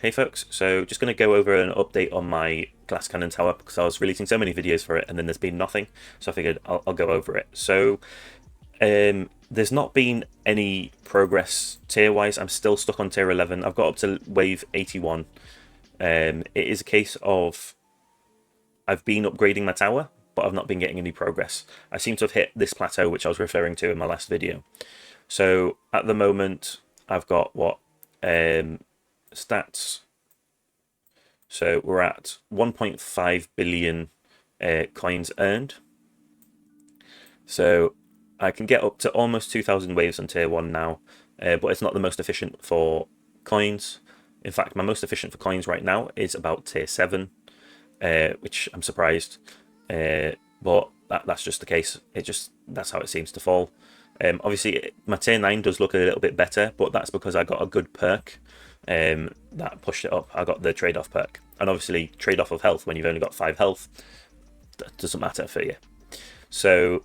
Hey folks, so just going to go over an update on my glass cannon tower because I was releasing so many videos for it and then there's been nothing, so I figured I'll go over it. So there's not been any progress tier wise. I'm still stuck on tier 11. I've got up to wave 81. It is a case of I've been upgrading my tower, but I've not been getting any progress. I seem to have hit this plateau which I was referring to in my last video. So at the moment I've got what stats. So we're at 1.5 billion coins earned. So I can get up to almost 2,000 waves on tier 1 now, but it's not the most efficient for coins. In fact, my most efficient for coins right now is about tier 7, which I'm surprised. But that's just the case. That's how it seems to fall. Obviously, my tier 9 does look a little bit better, but that's because I got a good perk that pushed it up. I got the trade-off perk. And obviously, trade-off of health when you've only got 5 health, that doesn't matter for you. So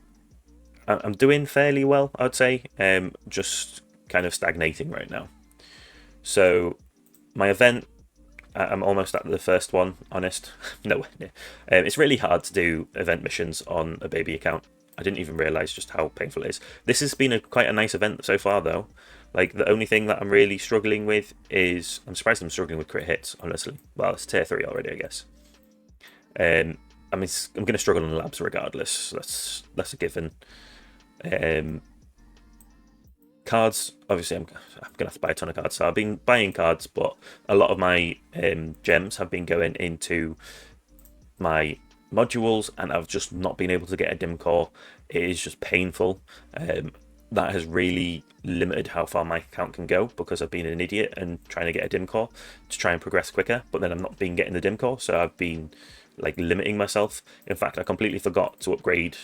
I'm doing fairly well, I'd say. Just kind of stagnating right now. So my event, I'm almost at the first one, honest. No, it's really hard to do event missions on a baby account. I didn't even realise just how painful it is. This has been quite a nice event so far, though. Like, the only thing that I'm really struggling with is... I'm surprised I'm struggling with crit hits, honestly. Well, it's tier 3 already, I guess. I mean, I'm going to struggle in labs regardless. That's a given. Cards, obviously, I'm going to have to buy a ton of cards. So I've been buying cards, but a lot of my gems have been going into my modules, and I've just not been able to get a dim core. It is just painful. That has really limited how far my account can go because I've been an idiot and trying to get a dim core to try and progress quicker, but then I'm not been getting the dim core, so I've been like limiting myself. In fact, I completely forgot to upgrade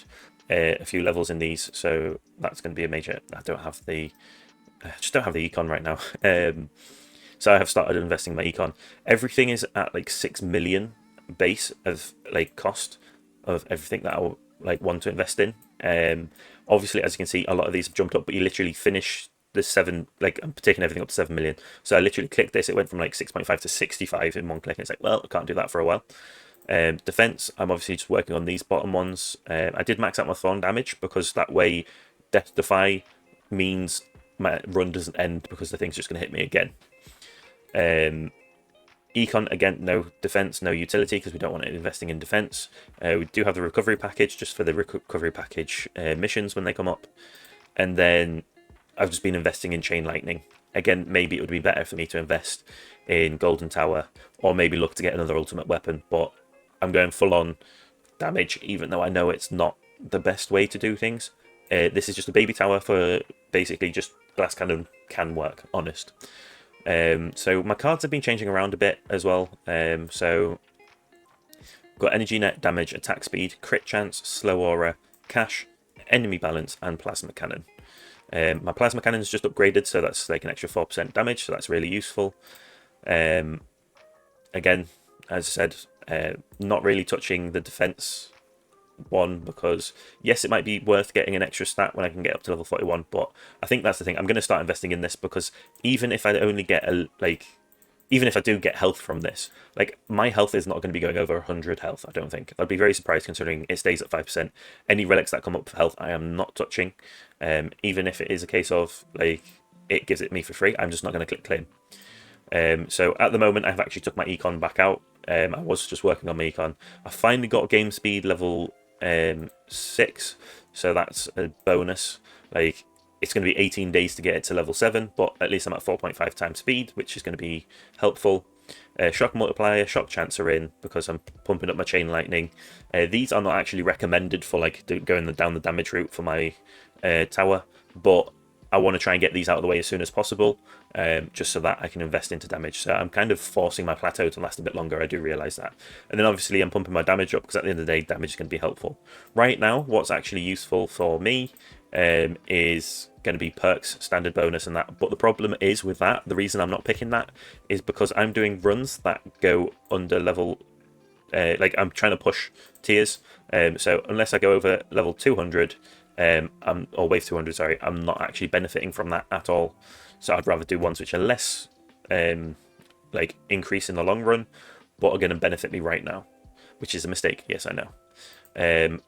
a few levels in these, so that's going to be a major... I just don't have the econ right now. So I have started investing in my econ. Everything is at like 6 million base of like cost of everything that I like want to invest in. Obviously, as you can see, a lot of these have jumped up, but you literally finish the 7, like I'm taking everything up to 7 million. So I literally clicked this, it went from like 6.5 to 65 in one click, and it's like, well, I can't do that for a while. Defense, I'm obviously just working on these bottom ones. I did max out my thorn damage because that way Death Defy means my run doesn't end because the thing's just going to hit me again. Econ, again, no defense, no utility because we don't want it investing in defense. We do have the recovery package just for the recovery package missions when they come up. And then I've just been investing in Chain Lightning. Again, maybe it would be better for me to invest in Golden Tower or maybe look to get another ultimate weapon, but I'm going full on damage, even though I know it's not the best way to do things. This is just a baby tower for basically just glass cannon can work, honest. So my cards have been changing around a bit as well. So got energy net, damage, attack speed, crit chance, slow aura, cash, enemy balance, and plasma cannon. My plasma cannon is just upgraded, so that's like an extra 4% damage, so that's really useful. Again, as I said, not really touching the defense one because yes, it might be worth getting an extra stat when I can get up to level 41, but I think that's the thing. I'm going to start investing in this because even if I only get even if I do get health from this, like my health is not going to be going over 100 health. I don't think. I'd be very surprised considering it stays at 5%. Any relics that come up for health, I am not touching. Even if it is a case of like it gives it me for free, I'm just not going to click claim. So at the moment, I've actually took my econ back out. I was just working on my econ. I finally got game speed level 6, so that's a bonus. Like it's going to be 18 days to get it to level 7, but at least I'm at 4.5 times speed, which is going to be helpful. Shock multiplier, shock chance are in because I'm pumping up my chain lightning. These are not actually recommended for like going down the damage route for my tower, but I want to try and get these out of the way as soon as possible, just so that I can invest into damage. So I'm kind of forcing my plateau to last a bit longer, I do realise that. And then obviously I'm pumping my damage up because at the end of the day, damage is going to be helpful. Right now, what's actually useful for me is going to be perks, standard bonus and that. But the problem is with that, the reason I'm not picking that is because I'm doing runs that go under level... like I'm trying to push tiers. So unless I go over level 200... or wave 200, sorry, I'm not actually benefiting from that at all. So I'd rather do ones which are less like increase in the long run, but are going to benefit me right now, which is a mistake. Yes, I know.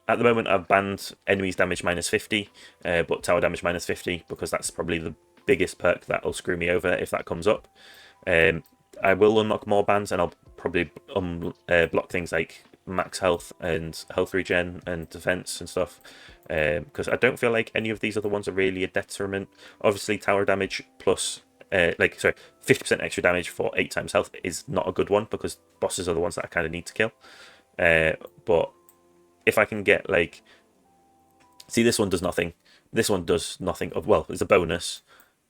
At the moment, I've banned enemies damage minus 50, but tower damage minus 50, because that's probably the biggest perk that will screw me over if that comes up. I will unlock more bans, and I'll probably block things like max health and health regen and defense and stuff, because I don't feel like any of these other ones are really a detriment. Obviously, tower damage plus 50% extra damage for 8 times health is not a good one, because bosses are the ones that I kind of need to kill. But if I can get see, this one does nothing. This one does nothing. Well, it's a bonus.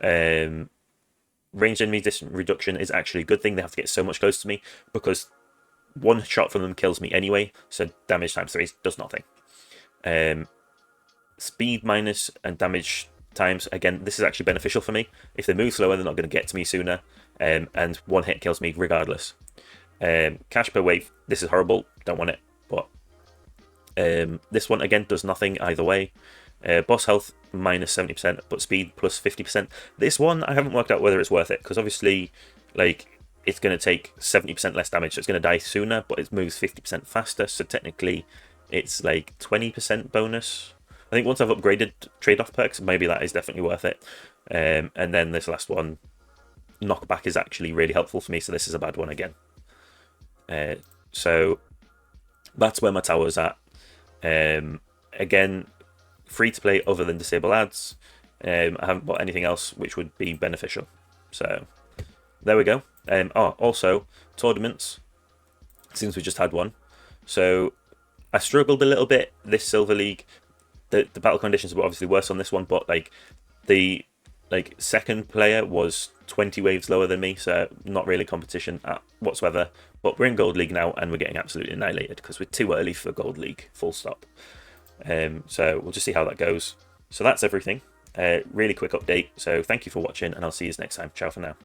Ranged enemy distance reduction is actually a good thing. They have to get so much closer to me, because one shot from them kills me anyway. So damage times 3 does nothing. Speed minus and damage times, again, this is actually beneficial for me. If they move slower, they're not going to get to me sooner, and one hit kills me regardless. Cash per wave, this is horrible, don't want it. But this one again does nothing either way. Boss health minus 70%, but speed plus 50%. This one I haven't worked out whether it's worth it, because obviously it's going to take 70% less damage, so it's going to die sooner, but it moves 50% faster, so technically it's 20% bonus. I think once I've upgraded trade-off perks, maybe that is definitely worth it. And then this last one, knockback, is actually really helpful for me, so this is a bad one again. So that's where my tower's at. Again, free to play other than disable ads. I haven't bought anything else which would be beneficial. So there we go. Also, tournaments, since we just had one. So I struggled a little bit this Silver League. The battle conditions were obviously worse on this one, but the second player was 20 waves lower than me, so not really competition whatsoever. But we're in Gold League now, and we're getting absolutely annihilated because we're too early for Gold League, full stop. So we'll just see how that goes. So that's everything. Really quick update. So thank you for watching, and I'll see you next time. Ciao for now.